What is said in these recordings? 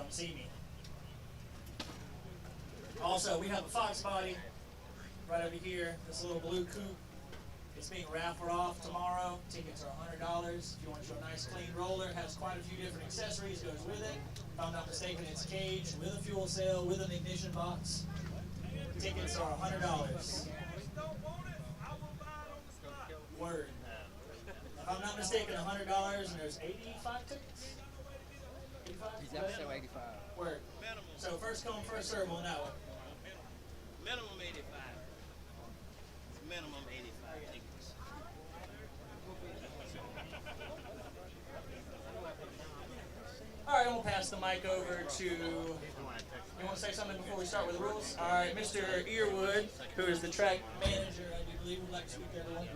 come see me. Also, we have a Fox body right over here, this little blue coupe. It's being raffled off tomorrow. Tickets are $100. If you want to show a nice clean roller, it has quite a few different accessories, goes with it. If I'm not mistaken, it's caged with a fuel cell, with an ignition box. Tickets are $100. Word. If I'm not mistaken, $100 and there's 85 tickets? 85? He's up to 85. Word. So first come, first serve on that one. Minimum 85. Minimum 85 tickets. All right, I'm going to pass the mic over to, you want to say something before we start with the rules? All right, Mr. Earwood, who is the track manager, I do believe, would like to speak to everyone.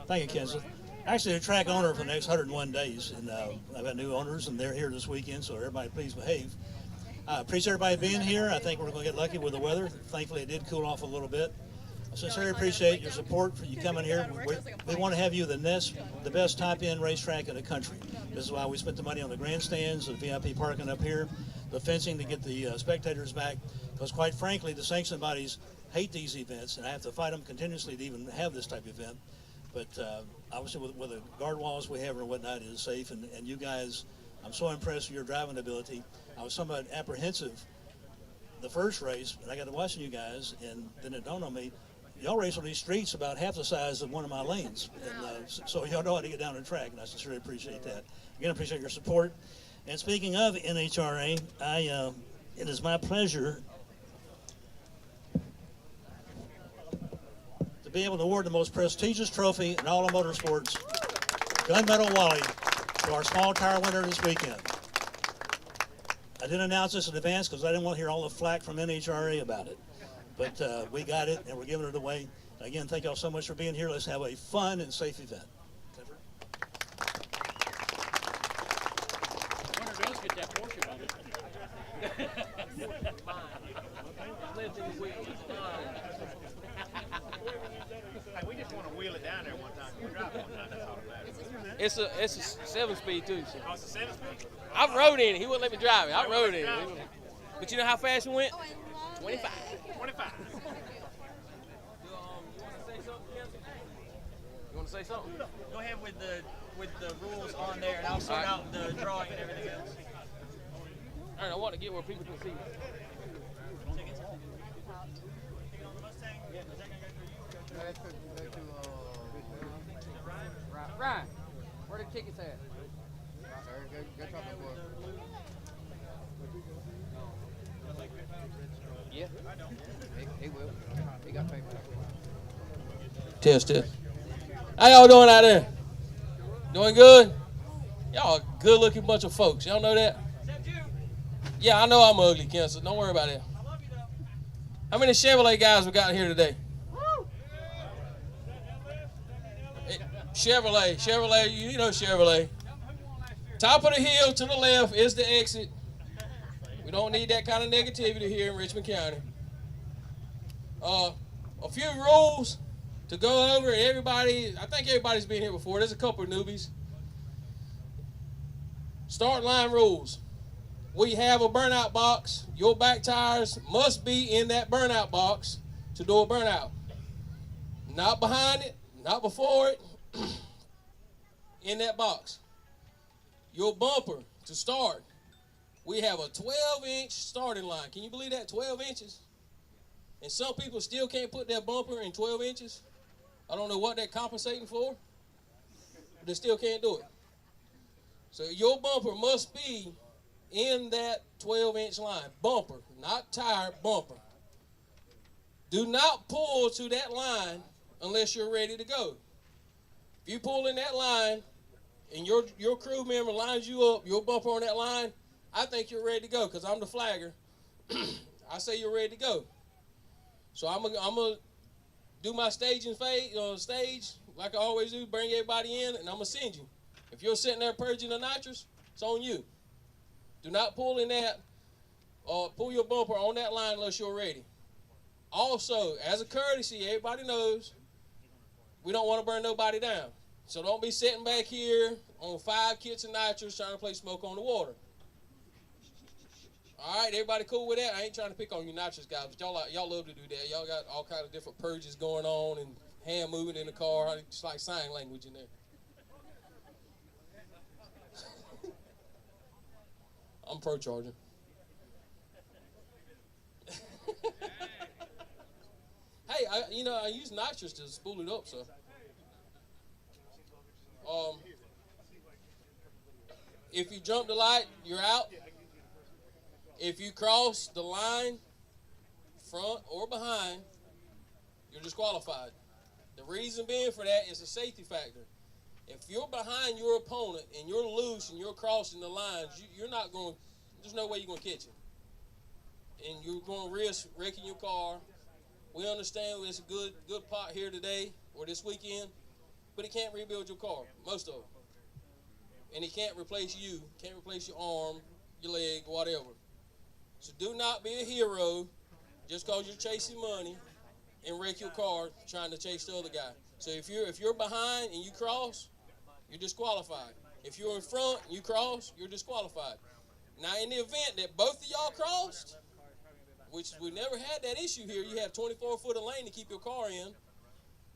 Thank you, Kenseth. Actually, the track owner for the next 101 days, and I've got new owners, and they're here this weekend, so everybody please behave. I appreciate everybody being here. I think we're going to get lucky with the weather. Thankfully, it did cool off a little bit. I sincerely appreciate your support for you coming here. We want to have you the best top-end racetrack in the country. This is why we spent the money on the grandstands, the VIP parking up here, the fencing to get the spectators back, because quite frankly, the sanctioning bodies hate these events, and I have to fight them continuously to even have this type of event. But obviously with the guard walls we have and whatnot, it is safe, and you guys, I'm so impressed with your driving ability. I was somewhat apprehensive the first race, and I got to watching you guys, and then it dawned on me, y'all race on these streets about half the size of one of my lanes, and so y'all know how to get down the track, and I sincerely appreciate that. Again, I appreciate your support. And speaking of NHRA, it is my pleasure to be able to award the most prestigious trophy in all of motorsports, Gunmetal Wally, to our small tire winner this weekend. I didn't announce this in advance because I didn't want to hear all the flack from NHRA about it. But we got it, and we're giving it away. Again, thank y'all so much for being here. Let's have a fun and safe event. We just want to wheel it down there one time. We'll drop one time. That's all that matters. It's a 7-speed too. So. Oh, it's a 7-speed? I rode in it. He wouldn't let me drive it. I rode in it. But you know how fast we went? 25. 25. You want to say something? Go ahead with the rules on there, and I'll sort out the drawing and everything else. All right, I want to get where people can see. Ryan, where the tickets at? Yeah, he will. He got paper. Test it. How y'all doing out there? Doing good? Y'all a good-looking bunch of folks. Y'all know that? Yeah, I know I'm ugly, Kenseth. Don't worry about it. How many Chevrolet guys we got here today? Chevrolet, you know Chevrolet. Top of the hill to the left is the exit. We don't need that kind of negativity here in Richmond County. A few rules to go over. Everybody, I think everybody's been here before. There's a couple of newbies. Start line rules. We have a burnout box. Your back tires must be in that burnout box to do a burnout. Not behind it, not before it, in that box. Your bumper to start. We have a 12-inch starting line. Can you believe that? 12 inches? And some people still can't put their bumper in 12 inches. I don't know what they're compensating for, but they still can't do it. So your bumper must be in that 12-inch line. Bumper, not tire, bumper. Do not pull to that line unless you're ready to go. If you pull in that line and your crew member lines you up, your bumper on that line, I think you're ready to go because I'm the flagger. I say you're ready to go. So I'm gonna do my staging phase on stage like I always do, bring everybody in, and I'm gonna send you. If you're sitting there purging the nitrous, it's on you. Do not pull in that or pull your bumper on that line unless you're ready. Also, as a courtesy, everybody knows we don't want to burn nobody down. So don't be sitting back here on 5 kits of nitrous trying to play smoke on the water. All right, everybody cool with that? I ain't trying to pick on you nitrous guys, but y'all love to do that. Y'all got all kind of different purges going on and hand moving in the car. It's like sign language in there. I'm pro-charging. Hey, I use nitrous to spool it up, so. If you jump the light, you're out. If you cross the line, front or behind, you're disqualified. The reason being for that is a safety factor. If you're behind your opponent and you're loose and you're crossing the lines, there's no way you're going to catch him. And you're going to risk wrecking your car. We understand it's a good pot here today or this weekend, but it can't rebuild your car, most of it. And it can't replace you, can't replace your arm, your leg, whatever. So do not be a hero just because you're chasing money and wreck your car trying to chase the other guy. So if you're behind and you cross, you're disqualified. If you're in front and you cross, you're disqualified. Now in the event that both of y'all crossed, which we never had that issue here, you have 24 foot of lane to keep your car in.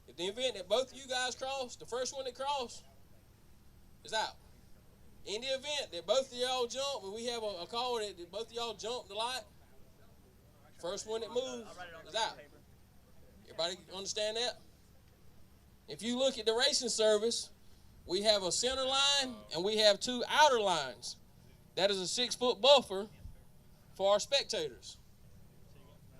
In the event that both of you guys cross, the first one that crossed is out. In the event that both of y'all jump, and we have a call that both of y'all jump the light, first one that moves is out. Everybody understand that? If you look at the racing service, we have a center line and we have 2 outer lines. That is a 6-foot buffer for our spectators.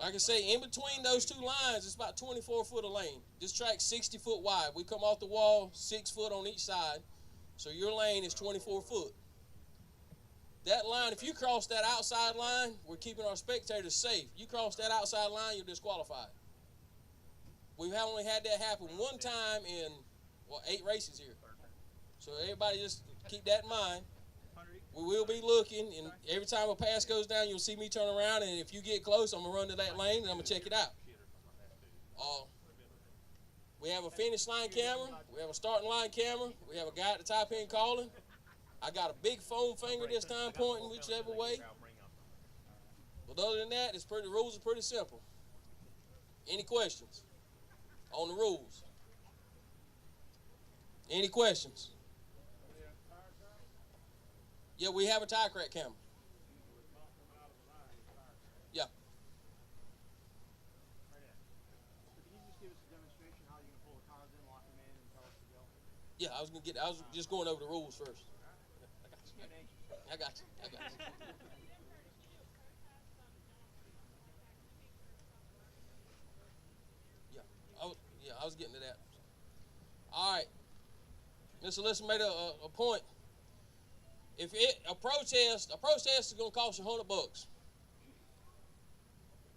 Like I say, in between those 2 lines, it's about 24 foot of lane. This track's 60 foot wide. We come off the wall 6 foot on each side. So your lane is 24 foot. That line, if you cross that outside line, we're keeping our spectators safe. You cross that outside line, you're disqualified. We've only had that happen one time in, 8 races here. So everybody just keep that in mind. We will be looking, and every time a pass goes down, you'll see me turn around, and if you get close, I'm going to run to that lane, and I'm going to check it out. We have a finish line camera. We have a starting line camera. We have a guy at the top end calling. I got a big foam finger this time pointing whichever way. But other than that, the rules are pretty simple. Any questions on the rules? Any questions? Yeah, we have a tire crack camera. Yeah. Yeah, I was just going over the rules first. I got you. I was getting to that. All right. Mr. Listen made a point. A protest is going to cost you $100.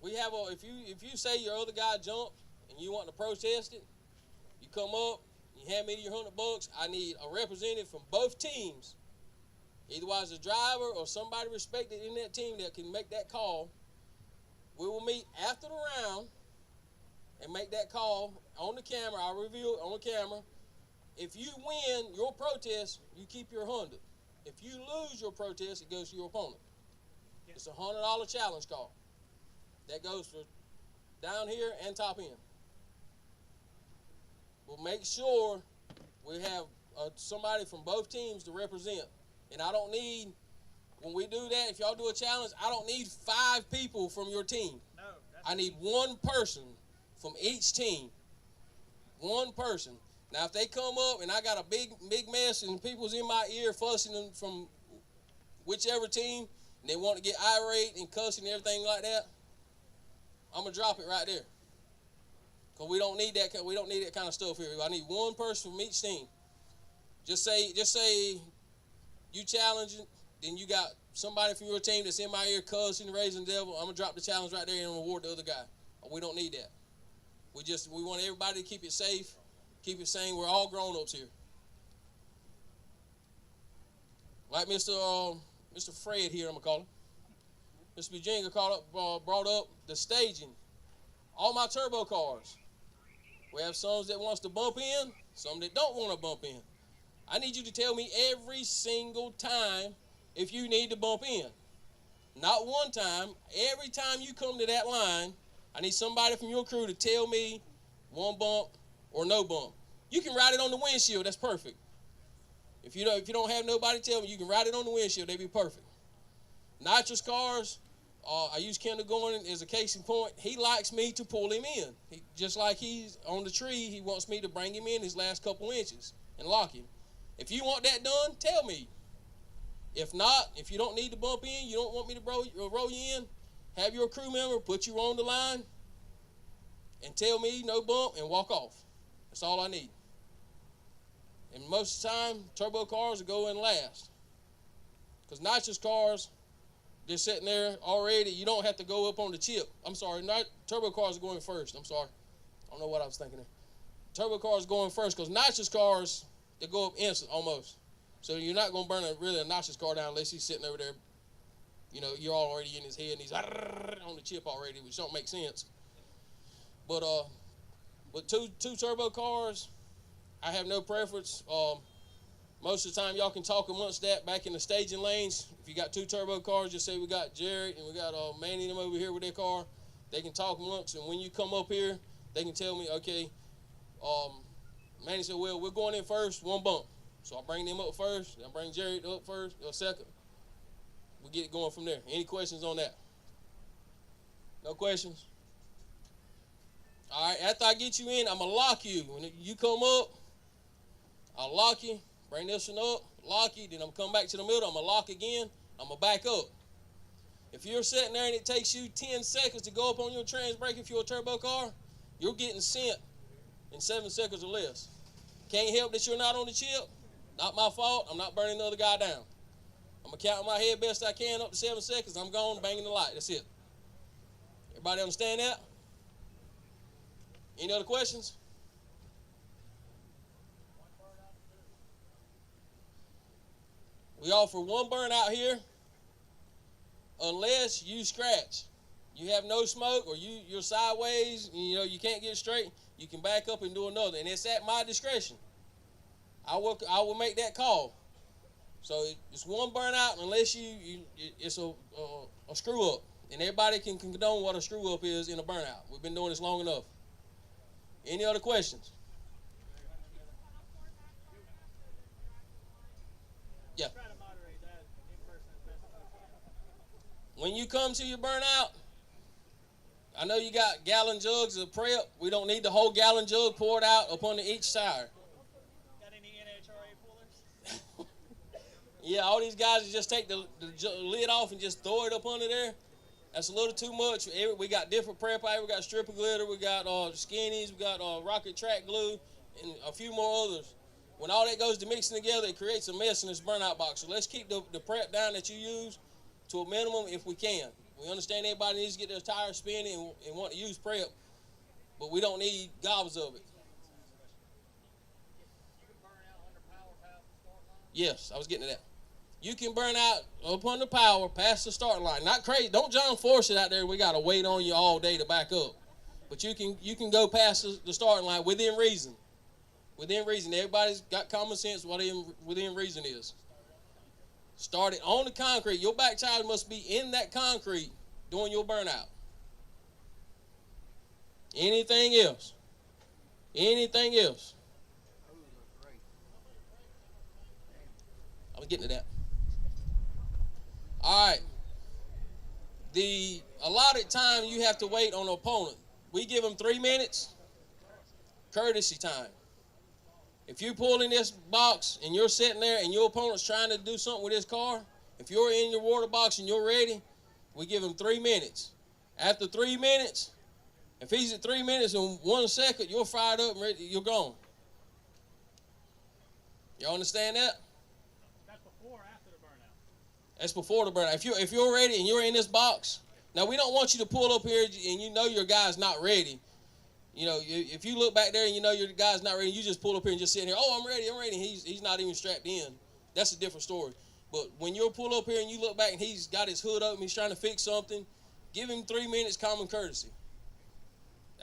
We have if you say your other guy jumped and you want to protest it, you come up, you hand me your $100. I need a representative from both teams, either as a driver or somebody respected in that team that can make that call. We will meet after the round and make that call on the camera. I'll reveal it on the camera. If you win your protest, you keep your 100. If you lose your protest, it goes to your opponent. It's a $100 challenge call. That goes for down here and top end. We'll make sure we have somebody from both teams to represent. And I don't need, when we do that, if y'all do a challenge, I don't need 5 people from your team. No, I need 1 person from each team. 1 person. Now, if they come up and I got a big mess and people's in my ear fussing them from whichever team, and they want to get irate and cussing and everything like that, I'm gonna drop it right there. Cause we don't need that. We don't need that kind of stuff here. I need 1 person from each team. Just say you challenge it, then you got somebody from your team that's in my ear cussing, raising the devil. I'm gonna drop the challenge right there and reward the other guy. We don't need that. We want everybody to keep it safe. Keep it sane. We're all grown-ups here. Like Mr. Fred here, I'm going to call him. Mr. Bujinga brought up the staging. All my turbo cars. We have some that wants to bump in, some that don't want to bump in. I need you to tell me every single time if you need to bump in. Not one time. Every time you come to that line, I need somebody from your crew to tell me one bump or no bump. You can write it on the windshield. That's perfect. If you don't have nobody tell me, you can write it on the windshield. They'd be perfect. Nitrous cars, I use Kendall Gordon as a case in point. He likes me to pull him in. Just like he's on the tree, he wants me to bring him in his last couple inches and lock him. If you want that done, tell me. If not, if you don't need to bump in, you don't want me to roll you in, have your crew member put you on the line and tell me no bump and walk off. That's all I need. And most of the time, turbo cars will go in last. Because nitrous cars, they're sitting there already. You don't have to go up on the chip. I'm sorry, turbo cars are going first. I'm sorry. I don't know what I was thinking there. Turbo cars are going first because nitrous cars, they go up instant almost. So you're not going to burn a nitrous car down unless he's sitting over there. You know, you're already in his head and he's on the chip already, which don't make sense. But with two turbo cars, I have no preference. Most of the time, y'all can talk amongst that back in the staging lanes. If you got two turbo cars, just say we got Jared and we got Manny and them over here with their car. They can talk amongst, and when you come up here, they can tell me, okay, Manny said, well, we're going in first, one bump. So I bring them up first, I bring Jared up first, or second. We get it going from there. Any questions on that? No questions? All right, after I get you in, I'm going to lock you. When you come up, I'll lock you, bring this one up, lock you, then I'm going to come back to the middle, I'm going to lock again, I'm going to back up. If you're sitting there and it takes you 10 seconds to go up on your trans brake if you're a turbo car, you're getting sent in 7 seconds or less. Can't help that you're not on the chip. Not my fault. I'm not burning the other guy down. I'm going to count in my head best I can up to 7 seconds. I'm gone, banging the light. That's it. Everybody understand that? Any other questions? We offer one burn out here unless you scratch. You have no smoke or you're sideways, you can't get straight, you can back up and do another. And it's at my discretion. I will make that call. So it's one burnout unless it's a screw up. And everybody can condone what a screw up is in a burnout. We've been doing this long enough. Any other questions? Yeah. When you come to your burnout, I know you got gallon jugs of prep. We don't need the whole gallon jug poured out upon each tire. Got any NHRA pullers? Yeah, all these guys just take the lid off and just throw it up under there. That's a little too much. We got different prep out. We got stripper glitter. We got skinnies. We got rocket track glue and a few more others. When all that goes to mixing together, it creates a mess in this burnout box. So let's keep the prep down that you use to a minimum if we can. We understand everybody needs to get their tires spinning and want to use prep, but we don't need gobs of it. Yes, I was getting to that. You can burn out upon the power past the start line. Not crazy. Don't John Force it out there. We got to wait on you all day to back up. But you can go past the starting line within reason. Within reason. Everybody's got common sense what within reason is. Start it on the concrete. Your back tire must be in that concrete during your burnout. Anything else? Anything else? I was getting to that. All right. The allotted time you have to wait on an opponent. We give them 3 minutes. Courtesy time. If you pull in this box and you're sitting there and your opponent's trying to do something with his car, if you're in your water box and you're ready, we give him 3 minutes. After 3 minutes, if he's at 3 minutes and 1 second, you're fired up and ready, you're gone. You understand that? That's before or after the burnout? That's before the burnout. If you're ready and you're in this box, now we don't want you to pull up here and you know your guy's not ready. If you look back there and you know your guy's not ready, you just pull up here and just sit here, oh, I'm ready. He's not even strapped in. That's a different story. But when you pull up here and you look back and he's got his hood up and he's trying to fix something, give him 3 minutes common courtesy.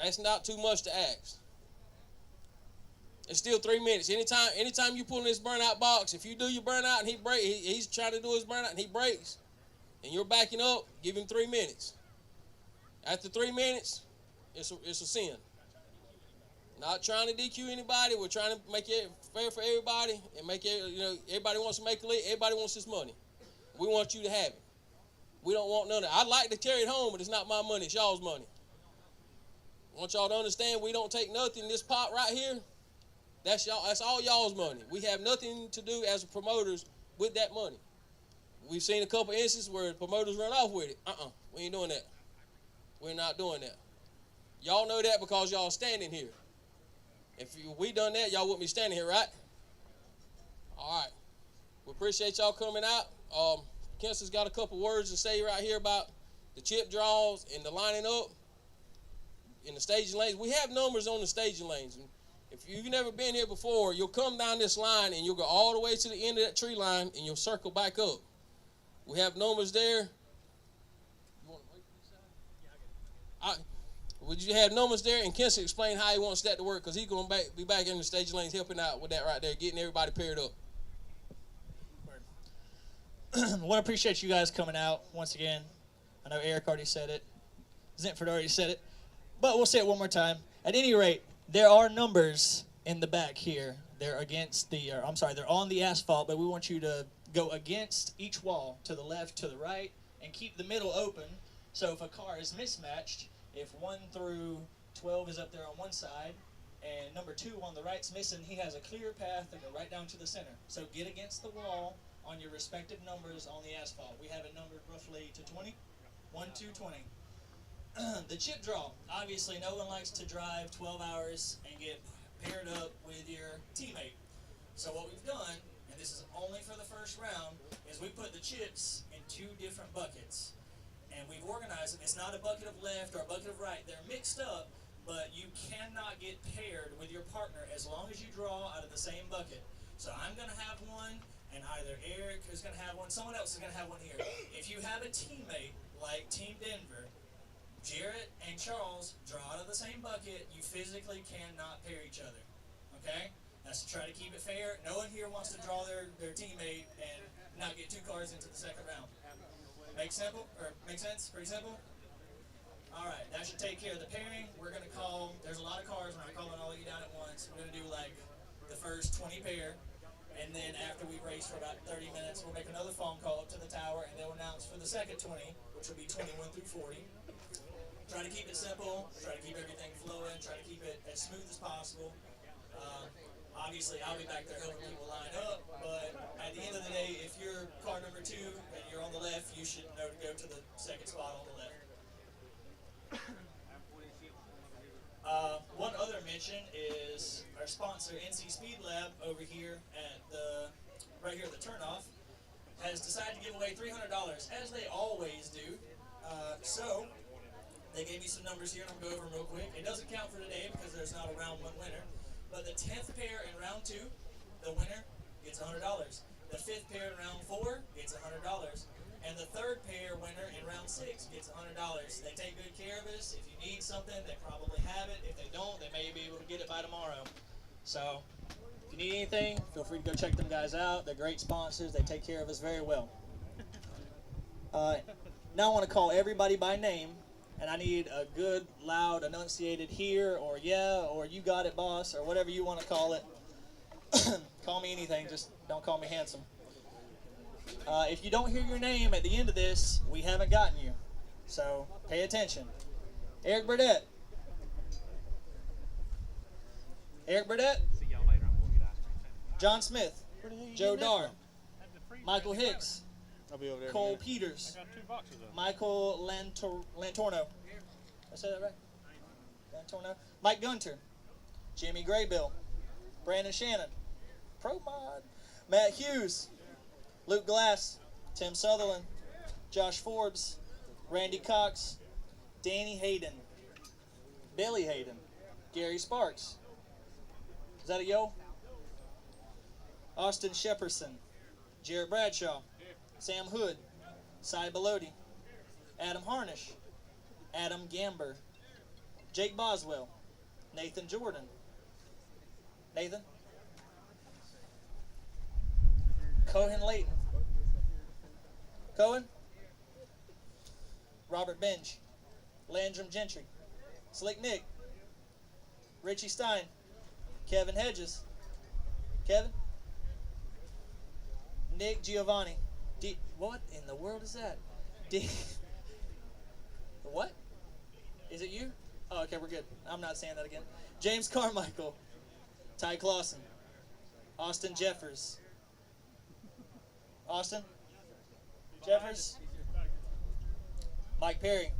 That's not too much to ask. It's still 3 minutes. Anytime you pull in this burnout box, if you do your burnout and he's trying to do his burnout and he breaks, and you're backing up, give him 3 minutes. After 3 minutes, it's a sin. Not trying to DQ anybody. We're trying to make it fair for everybody and make it, everybody wants to make a lead. Everybody wants this money. We want you to have it. We don't want none of it. I'd like to carry it home, but it's not my money. It's y'all's money. I want y'all to understand we don't take nothing in this pot right here. That's y'all. That's all y'all's money. We have nothing to do as promoters with that money. We've seen a couple instances where promoters run off with it. We ain't doing that. We're not doing that. Y'all know that because y'all standing here. If we done that, y'all wouldn't be standing here, right? All right. We appreciate y'all coming out. Kenson's got a couple words to say right here about the chip draws and the lining up in the staging lanes. We have numbers on the staging lanes. If you've never been here before, you'll come down this line and you'll go all the way to the end of that tree line and you'll circle back up. We have numbers there. You want to wait for this side? Would you have numbers there? And Kenson explain how he wants that to work because he's going to be back in the staging lanes helping out with that right there, getting everybody paired up. I want to appreciate you guys coming out once again. I know Eric already said it. Zentford already said it. But we'll say it one more time. At any rate, there are numbers in the back here. They're they're on the asphalt, but we want you to go against each wall, to the left, to the right, and keep the middle open. So if a car is mismatched, if 1 through 12 is up there on one side, and number 2 on the right's missing, he has a clear path to go right down to the center. So get against the wall on your respective numbers on the asphalt. We have it numbered roughly to 20. 1, 2, 20. The chip draw. Obviously, no one likes to drive 12 hours and get paired up with your teammate. So what we've done, and this is only for the first round, is we put the chips in 2 different buckets. And we've organized them. It's not a bucket of left or a bucket of right. They're mixed up, but you cannot get paired with your partner as long as you draw out of the same bucket. So I'm going to have one, and either Eric is going to have one, someone else is going to have one here. If you have a teammate like Team Denver, Jarrett and Charles draw out of the same bucket, you physically cannot pair each other. Okay? That's to try to keep it fair. No one here wants to draw their teammate and not get 2 cars into the second round. Make sense? Pretty simple? Alright, that should take care of the pairing. We're going to call, there's a lot of cars, we're not calling all of you down at once. We're going to do like the first 20 pair, and then after we race for about 30 minutes, we'll make another phone call up to the tower, and they'll announce for the second 20, which will be 21 through 40. Try to keep it simple, try to keep everything flowing, try to keep it as smooth as possible. Obviously, I'll be back there helping people line up, but at the end of the day, if you're car number 2 and you're on the left, you should know to go to the second spot on the left. One other mention is our sponsor, NC Speed Lab, over here right here at the turnoff, has decided to give away $300, as they always do. So they gave me some numbers here, and I'm going to go over them real quick. It doesn't count for today because there's not a round 1 winner. But the 10th pair in round 2, the winner gets $100. The 5th pair in round 4 gets $100. And the 3rd pair winner in round 6 gets $100. They take good care of us. If you need something, they probably have it. If they don't, they may be able to get it by tomorrow. So if you need anything, feel free to go check them guys out. They're great sponsors. They take care of us very well. Now I want to call everybody by name. And I need a good, loud, enunciated here, or yeah, or you got it, boss, or whatever you want to call it. Call me anything, just don't call me handsome. If you don't hear your name at the end of this, we haven't gotten you. So pay attention. Eric Burdett. Eric Burdett. See y'all later. I'm going to get ice cream. John Smith. Joe Darr. Michael Hicks. I'll be over there. Cole Peters. I got 2 boxes of them. Michael Lantorno. Did I say that right? Lantorno. Mike Gunter. Jimmy Graybill. Brandon Shannon. Pro Mod. Matt Hughes. Luke Glass. Tim Sutherland. Josh Forbes. Randy Cox. Danny Hayden. Billy Hayden. Gary Sparks. Is that a yo? Austin Shepperson. Jarrett Bradshaw. Sam Hood, Cy Bellotti, Adam Harnish, Adam Gamber, Jake Boswell, Nathan Jordan, Nathan. Cohen Layton. Cohen. Robert Benj. Landrum Gentry. Slick Nick. Richie Stein. Kevin Hedges. Kevin. Nick Giovanni. What in the world is that? What? Is it you? Oh, okay, we're good. I'm not saying that again. James Carmichael. Ty Clausen. Austin Jeffers. Austin? Jeffers? Mike Perry.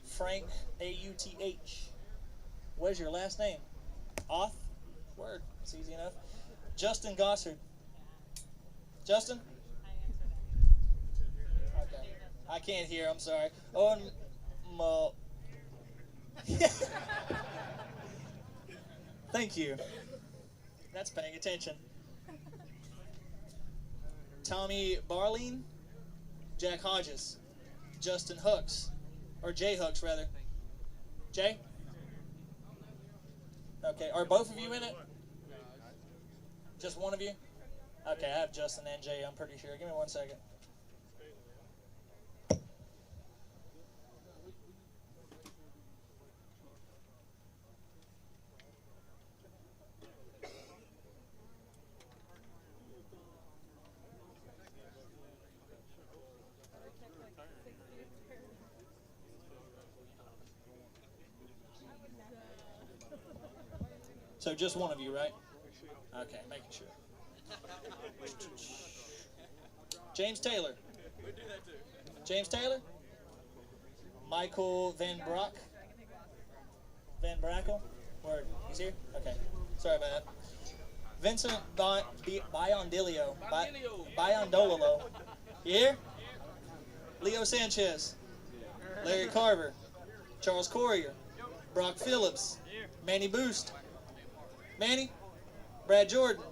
Frank A-U-T-H. What is your last name? Oth? Word. It's easy enough. Justin Gossard. Justin? Okay. I can't hear. I'm sorry. Owen Mo. Thank you. That's paying attention. Tommy Barleen. Jack Hodges. Justin Hooks. Or Jay Hooks, rather. Jay? Okay. Are both of you in it? Just one of you? Okay, I have Justin and Jay, I'm pretty sure. Give me 1 second. So just one of you, right? Okay, making sure. James Taylor. James Taylor. Michael Van Brock. Van Brackle. Word. He's here? Okay. Sorry about that. Vincent Biondolio. Biondololo. You here? Leo Sanchez. Larry Carver. Charles Corrier. Brock Phillips. Manny Boost. Manny. Brad Jordan.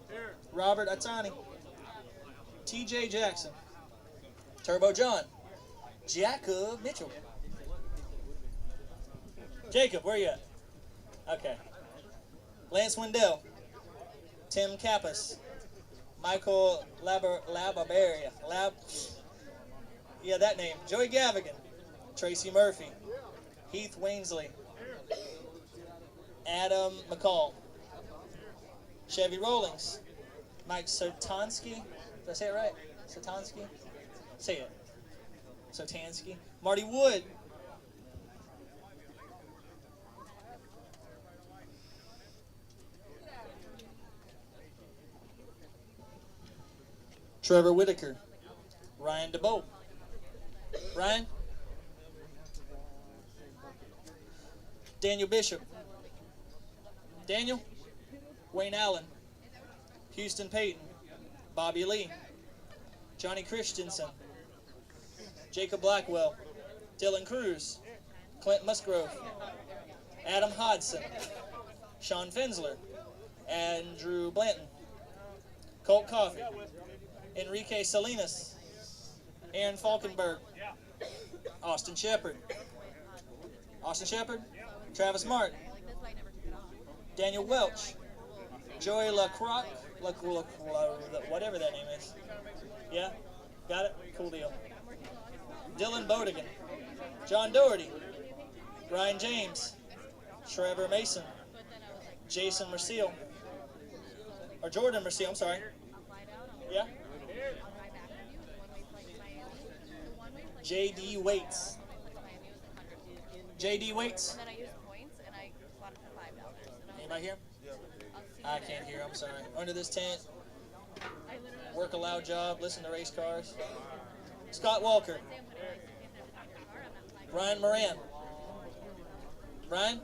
Robert Atani. TJ Jackson. Turbo John. Jacob Mitchell. Jacob, where you at? Okay. Lance Wendell. Tim Kappas. Michael Lababeria. Yeah, that name. Joey Gavigan. Tracy Murphy. Heath Wainsley. Adam McCall. Chevy Rollings. Mike Sotansky. Did I say it right? Sotansky? Say it. Sotansky. Marty Wood. Trevor Whitaker. Ryan DeBoe. Ryan. Daniel Bishop. Daniel. Wayne Allen. Houston Payton. Bobby Lee. Johnny Christensen. Jacob Blackwell. Dylan Cruz. Clint Musgrove. Adam Hodson. Sean Fensler. Andrew Blanton. Colt Coffey. Enrique Salinas. Aaron Falkenberg. Austin Shepard. Austin Shepard. Travis Martin. Daniel Welch. Joey LaCroix. Whatever that name is. Yeah? Got it? Cool deal. Dylan Bodigan. John Doherty. Ryan James. Trevor Mason. Jason Merciel. Or Jordan Merciel, I'm sorry. Yeah? J.D. Waits. J.D. Waits. Anybody here? I can't hear, I'm sorry. Under this tent. Work a loud job, listen to race cars. Scott Walker. Ryan Moran. Brian.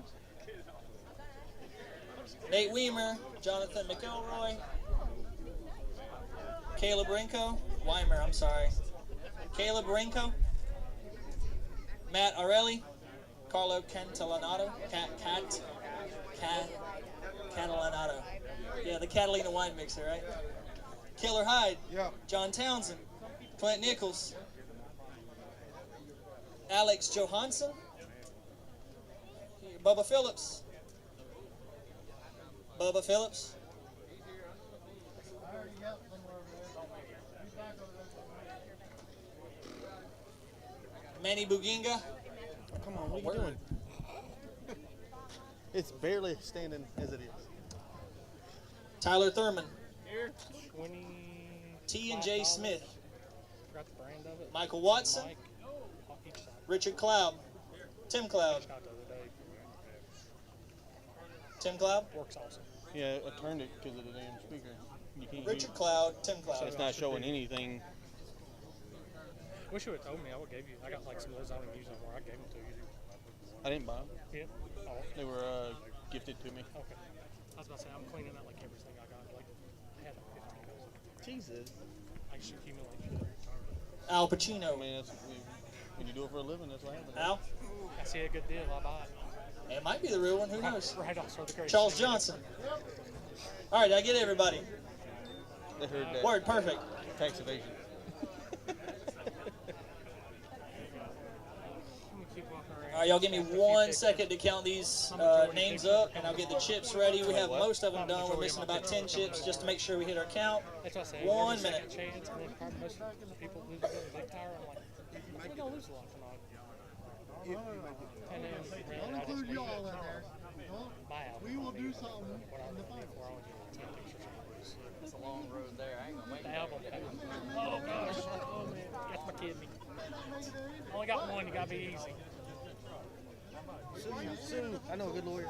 Nate Weimer. Jonathan McElroy. Caleb Renko. Weimer, I'm sorry. Caleb Renko. Matt Arelli. Carlo Catalanato. Catalanato. Yeah, the Catalina wine mixer, right? Killer Hyde. Yeah. John Townsend. Clint Nichols. Alex Johansson. Bubba Phillips. Bubba Phillips. Manny Buginga. Come on, what are you doing? It's barely standing as it is. Tyler Thurman. Here, 20. T and J Smith. Forgot the brand of it. Michael Watson. Mike, each side. Richard Cloud. Tim Cloud. Got the other day. Tim Cloud. Works awesome. Yeah, I turned it because of the damn speaker. You can't hear. Richard Cloud. Tim Cloud. It's not showing anything. Wish you would have told me. I would have gave you. I got like some of those I don't even use anymore. I gave them to you. I didn't buy them. Yeah. Oh, They were gifted to me. okay. I was about to say I'm cleaning out like everything I got. Like I had like 15 of those. Jesus. I just accumulate shit. Al Pacino. I mean, that's, when you do it for a living, that's what happens. Al. I see a good deal. I buy it. It might be the real one. Who knows? Right also the greatest Charles thing. Johnson. All right, did I get everybody? They heard that. Word, perfect. Tax evasion. All right, y'all give me 1 second to count these names up, and I'll get the chips ready. We have most of them done. We're missing about 10 chips just to make sure we hit our count. That's what I say. 1 every minute. second Chance, and then probably most of the people lose a big tire. I'm like, we're gonna lose a lot tonight. And then really, I just Include y'all in there. buy out. We will do something What I in the would pay final. for, I would get 10 pictures of this. It's a long road there. I ain't gonna make The it. album. Oh gosh. Oh man. That's my kidney. Only got one. You gotta be easy. Sue. I know a good lawyer.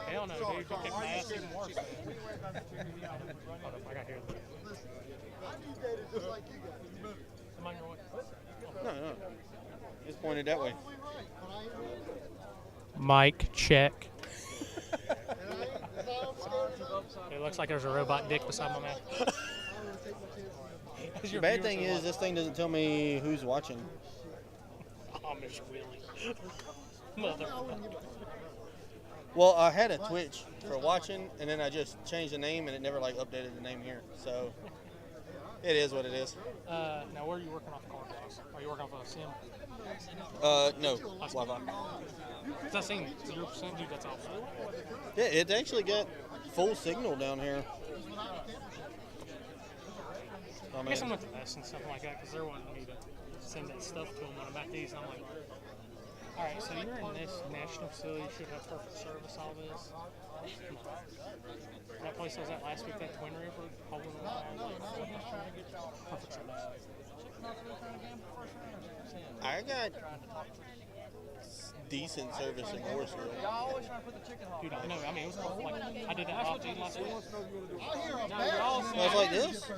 Hell no, dude. You'll kick my ass even worse. Hold up, I got here. I need data just like you guys. Am I on your way? No. It's pointed that way. Probably right, but I ain't really. Mic check. And I ain't, and I'm scared of It looks like there's a robot dick beside my mouth. I'm gonna take my chances. The bad thing is, this thing doesn't tell me who's watching. Amish Willie. Mother. Well, I had a Twitch for watching, and then I just changed the name, and it never like updated the name here. So it is what it is. Now where are you working off the car box? Are you working off a sim? No, Wi-Fi. Because I seen 0%, dude, that's awesome. Yeah, it actually got full signal down here. I guess I'm with the best and stuff like that because they're wanting me to send that stuff to them when I'm at these. And I'm like, all right, so you're in this national facility, you should have perfect service, all this. Come on. That place I was at last week, that Twin River, holding them all. Perfect service. I got decent service in Mooresville. Y'all always trying to put the chicken hawk. Dude, I know. I mean, it was like, I did that off dude last week. I hear a bear. Well, it's like this.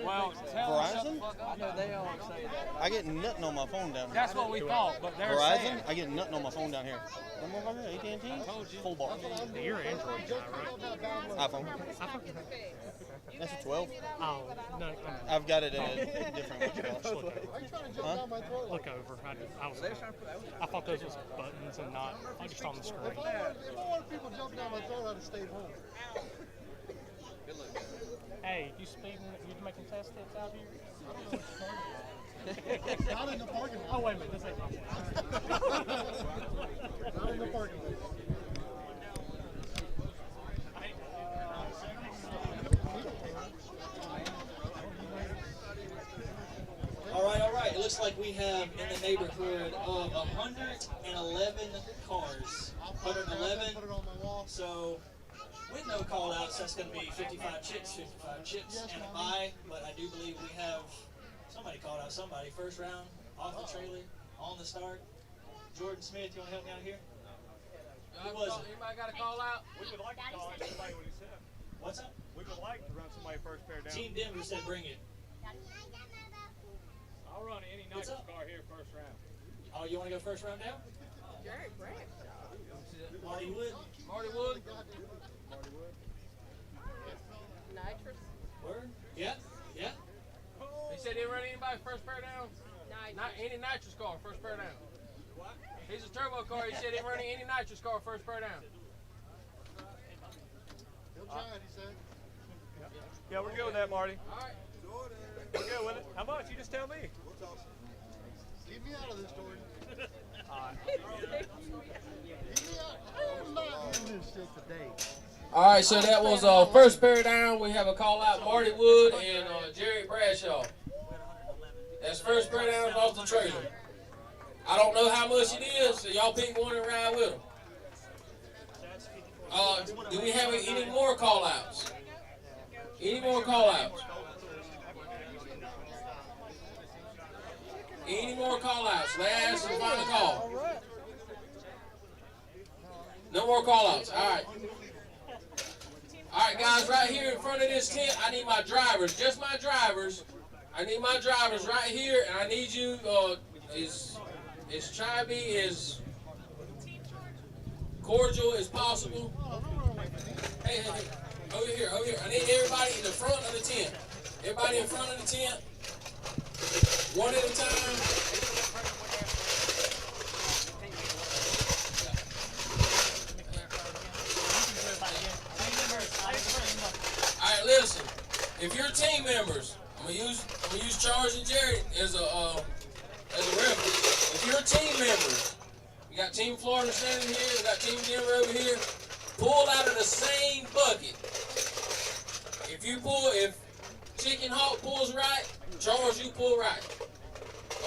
Well, Verizon? I know they always say that. I get nothing on my phone down here. That's what we thought, but they're Verizon? I get nothing on my phone down here. That motherfucker, AT&T? Full bar. You're an Android guy, right? iPhone. That's a 12. Oh, no. I've got it in a different Look watch. over. Are you trying to jump down my throat? Look over. I thought those was buttons and not just on the screen. If I wanted people to jump down my throat, I'd have stayed home. Hey, you speeding? You making test hits out here? Not in the parking Oh, lot. wait a minute. This ain't my Not in the parking lot. All right. It looks like we have in the neighborhood of 111 cars. 111. Put it on my wall. So with no call outs, that's going to be 55 chips and a bye. But I do believe we have somebody called out somebody. First round, off the trailer, on the start. Jordan Smith, you want to help me out here? Who was it? Anybody got a call out? We would like to call it somebody what he said. What's up? We would like to run somebody first pair down. Team Denver said bring it. I'll run any What's nitrous up? car here first round. Oh, you want to go first round down? Marty Wood. Marty Wood? Nitrous? Word? Yeah. He said he didn't run anybody first pair down? Not any nitrous car, first pair down. He's a turbo car. He said he didn't run any nitrous car, first pair down. He'll try it, he said. Yeah, we're good with that, Marty. All right. We're good with it. How much? You just tell me. Keep me out of this, Jordan. All right. Keep me out. I'm not doing this shit today. All right, so that was first pair down. We have a call out, Marty Wood and Jerry Bradshaw. That's first pair down off the trailer. I don't know how much it is, so y'all pick one and ride with them. Do we have any more call outs? Any more call outs? Any more call outs? Last and final call. No more call outs. All right. All right, guys, right here in front of this tent, I need my drivers, just my drivers. I need my drivers right here, and I need you, as try to be as cordial as possible. Hey, over here. I need everybody in the front of the tent. Everybody in front of the tent, one at a time. All right, listen. If you're team members, I'm gonna use Charles and Jerry as a reference. If you're team members, we got Team Florida standing here, we got Team Denver over here. Pull out of the same bucket. If Chicken Hawk pulls right, Charles, you pull right.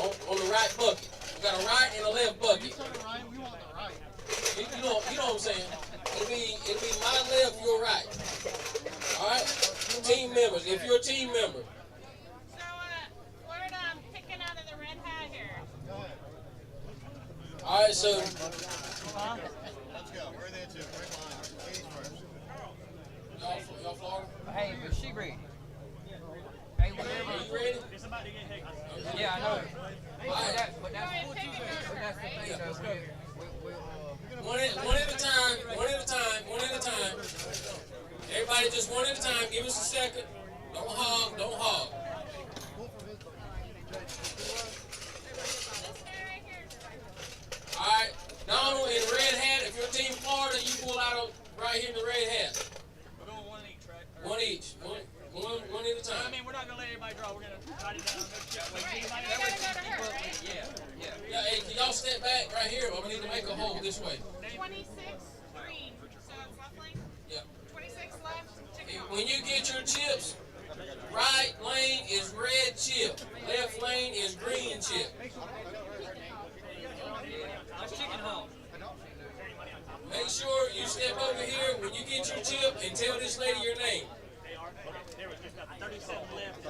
On the right bucket. We got a right and a left bucket. We want the right. You know what I'm saying? It'll be my left, your right. All right? Team members, if you're a team member. So, we're picking out of the red hat here. All right, so. Let's go. Where are they to? Right line. Ladies first. Y'all Florida? Hey, but she ready. Hey, whatever. You ready? Yeah, I know. All right. But that's the thing, though. One at a time. Everybody just one at a time. Give us a second. Don't hog. All right. Donald in the red hat, if you're Team Florida, you pull out right here in the red hat. We're going one each, right? One each. One at a time. I mean, we're not going to let anybody draw. We're going to write it down. Yeah, hey, can y'all step back right here? We need to make a hole this way. 26 green. So it's left lane? Yeah. 26 left. Chicken Hawk. When you get your chips, right lane is red chip. Left lane is green chip. Chicken Hawk. Make sure you step over here when you get your chip and tell this lady your name. There was just about 37 left.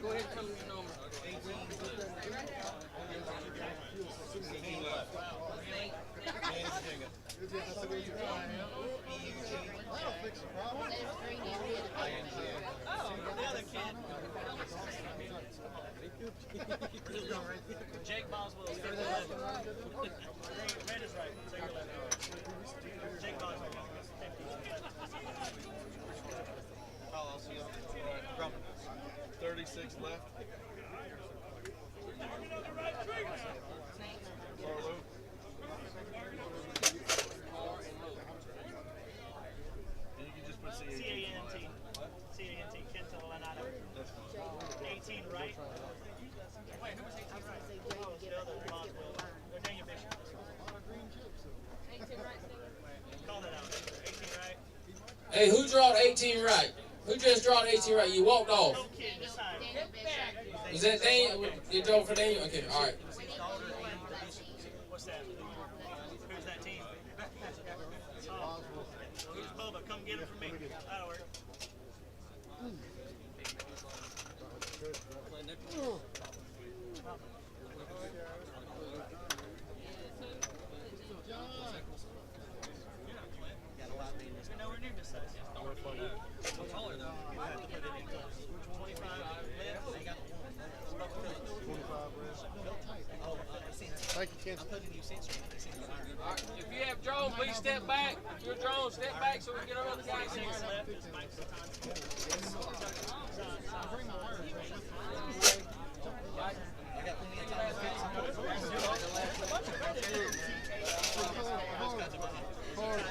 Go ahead and tell me your number. That'll fix the problem. Jake Boswell is red is right. Jake Boswell. I'll see you. 36 left. And you can just put C-A-N-T. C-A-N-T. Kenta Lanado. 18 right. Wait, who was 18 right? Oh, it's the other Boswell. Or Daniel Bishop. 18 right. Call that out. 18 right. Hey, who drawed 18 right? Who just drawed 18 right? You walked off. No kid this time. Was that Daniel? You drove for Daniel? Okay, all right. What's that? Who's that team? Oh. Who's Bubba? Come get him from me. That'll work. We're nowhere near this size. I'm taller though. 25 left. Thank you, Ken. All right, if you have drones, please step back. If you're drones, step back so we can get our other guys in. Carter.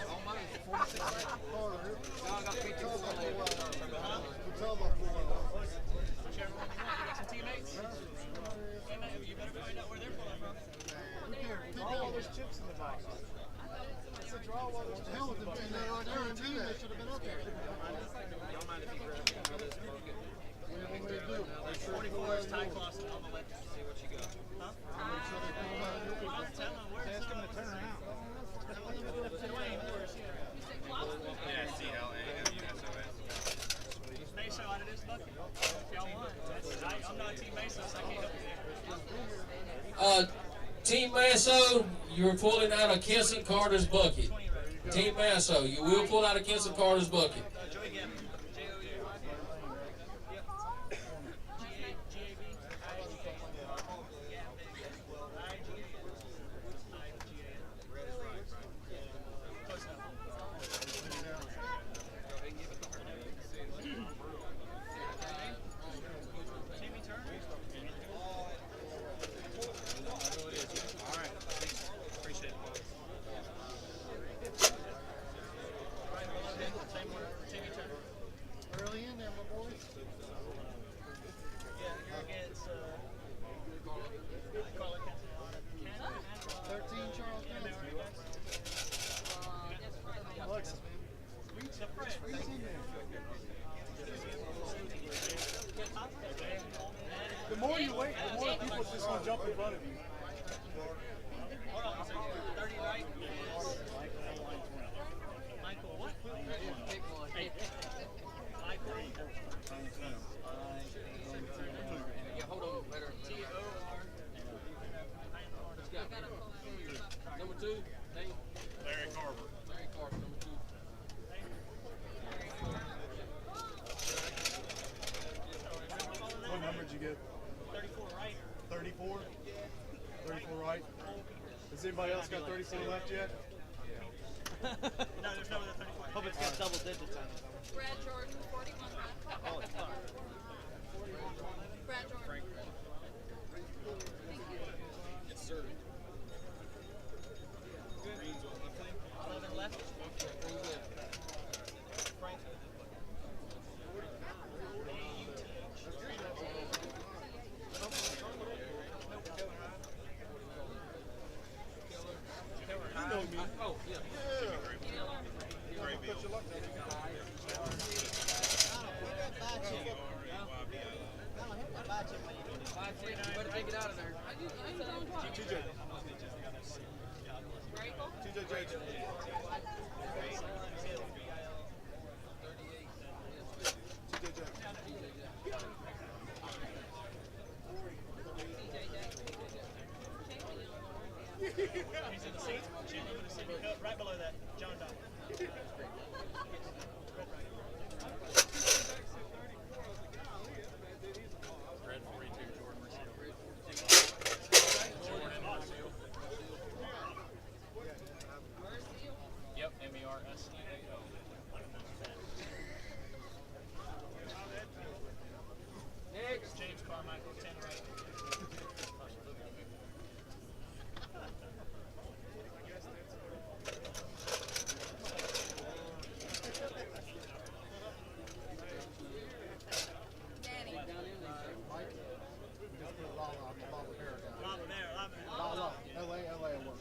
I'm not Team Mesa, so I can't help you. Team Masso, you're pulling out of Kenson Carter's bucket. Team Masso, you will pull out of Kenson Carter's bucket. Joey Gavin. Early in there, my boy. Yeah, you're against Carla Catanzaro. 13 Charles Johnson. Alexa. Squeeze in there. The more you wait, the more people just want to jump in front of you. Hold on, so 30 right is Michael what? Hey. Michael. Yeah, hold on, better. T-O-R. Let's go. Number 2, name? Larry Carver. Larry Carter, number 2. What number did you get? 34 right. 34? 34 right? Has anybody else got 34 left yet? No, there's no other 34. Hope it's got double digits on it. Brad Jordan, 41 left. Holy fuck. Brad Jordan. Yes, sir. 11 left. Frank. You know me. Oh, yeah. Put your luck down. You better take it out of there. TJ. TJ. He's in the seat. Right below that. John Dodd. Red 42, Jordan Yep, MERSEAO. Next. James Carmichael, 10 right. Danny. Lava Bear. LA will work.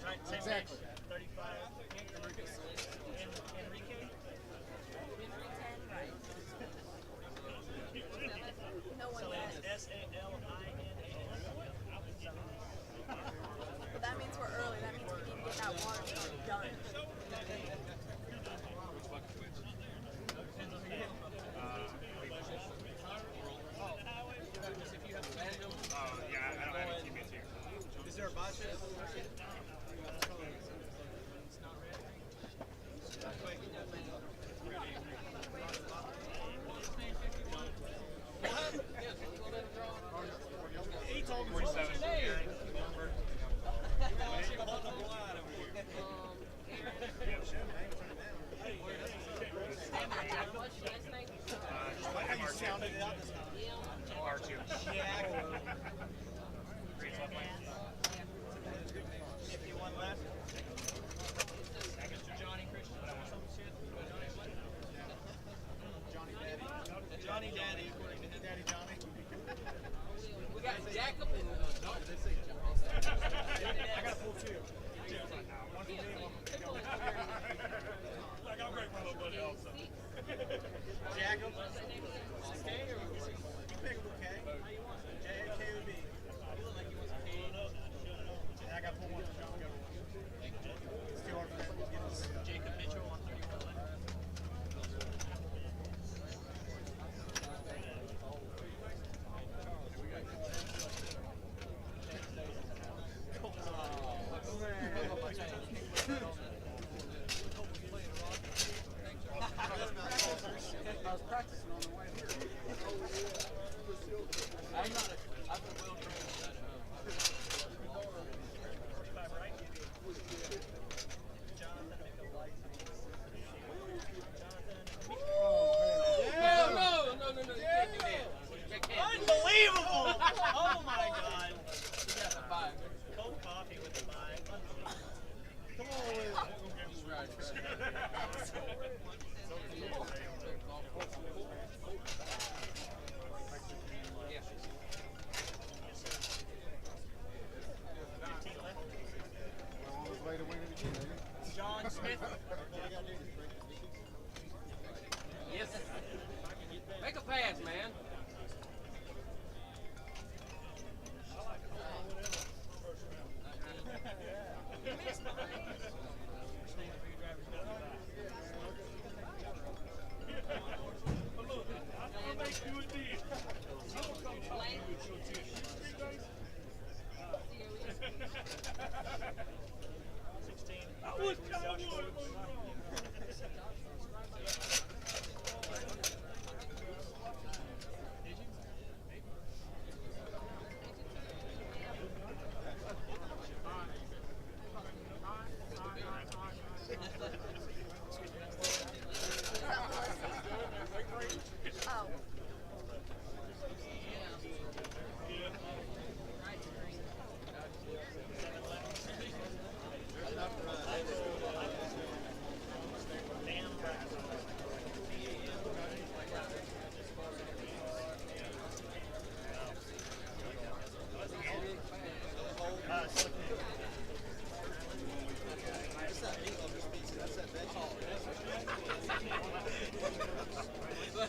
Right, same Exactly. race. 35. Enrique. No one So does. it's SALINAS. But that means we're early. That means we need to get that water done. Oh, yeah, I don't have any tickets here. Is there a botch? He told me 47. How you sounded it out this time? R2. Yeah. Green left lane. 51 left. Johnny Christian. Some shit. Johnny Daddy, according to his daddy Johnny. We got Jacob and John. I got a full two. One for me, one for me. Like, I'll break my little buddy also. Jacob. K or you pick a K? K would be. You look like he wants a K. And I got to pull one for John. It's too hard for him. Jacob Mitchell, 131 left. John Smith. Yes. Make a pass, man.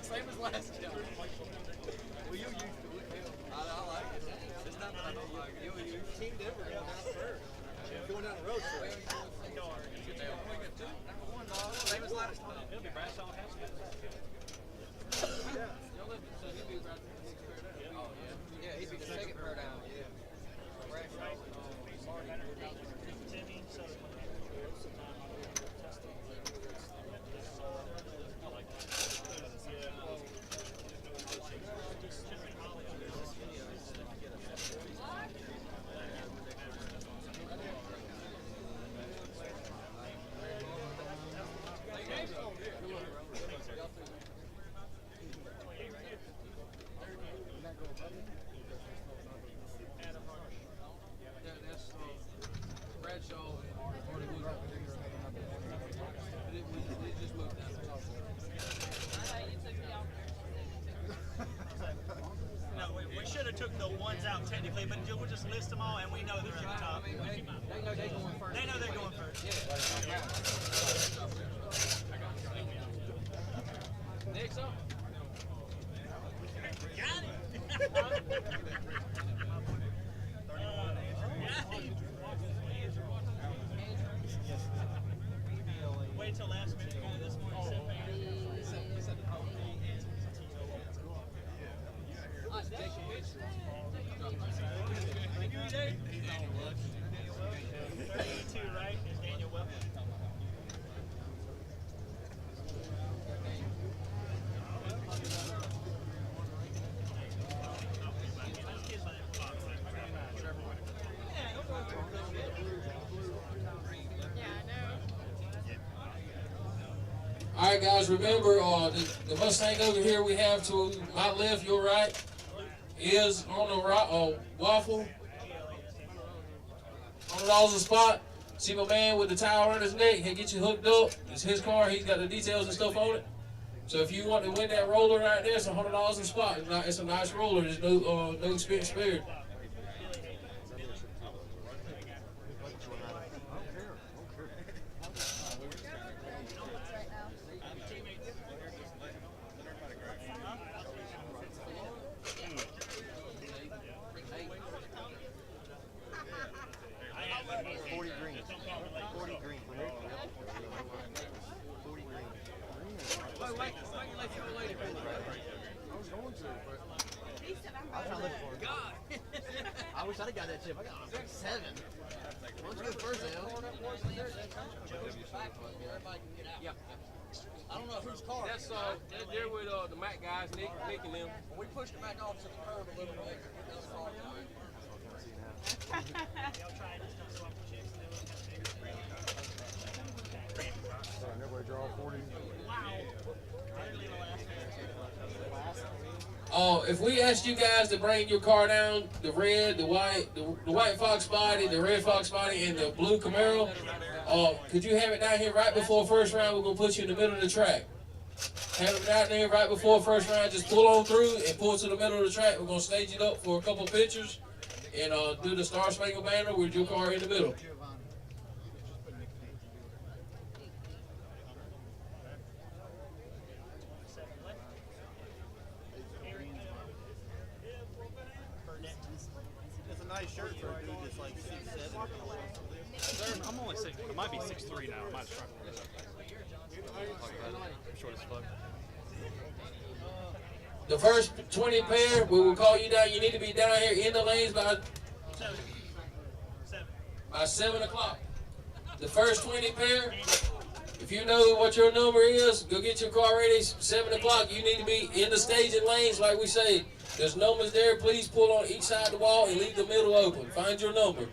Same as last year. Well, you used to it. I like it. It's not that I don't like it. You teamed Denver going down first. Going down the road first. Same as last time. It'll be Bradshaw and Haskell. Yeah, he'd be the second pair down. Yeah. Bradshaw and Marty. Took the ones out technically, but we'll just list them all and we know they're at the top. They know they're going first. They know they're going first. Next up. Got it. Wait till last minute to go this morning. Right? Is Daniel Welch? All right, guys, remember the Mustang over here we have to my left, your right, is on the waffle. $100 a spot. See my man with the towel around his neck, he'll get you hooked up. It's his car, he's got the details and stuff on it. So if you want to win that roller right there, it's $100 a spot. It's a nice roller, there's no experience spared. I wish I'd have got that chip. I got 7. Why don't you go first, Al? Yeah. I don't know whose car. That's they're with the Mac guys, Nick and them. We pushed it back off to the curb a little bit. Everybody draw 40. Wow. If we asked you guys to bring your car down, the red, the white Fox body, the red Fox body, and the blue Camaro, could you have it down here right before first round? We're gonna put you in the middle of the track. Have it down there right before first round. Just pull on through and pull to the middle of the track. We're gonna stage it up for a couple pictures and do the Star Spangled Banner with your car in the middle. It's a nice shirt for a dude that's like 6'7". I'm only 6. I might be 6'3" now. I might have shrunk a little bit. I'm short as fuck. The first 20 pair, we will call you down. You need to be down here in the lanes by 7 o'clock. The first 20 pair, if you know what your number is, go get your car ready. 7 o'clock, you need to be in the staging lanes like we say. There's numbers there. Please pull on each side of the wall and leave the middle open. Find your number.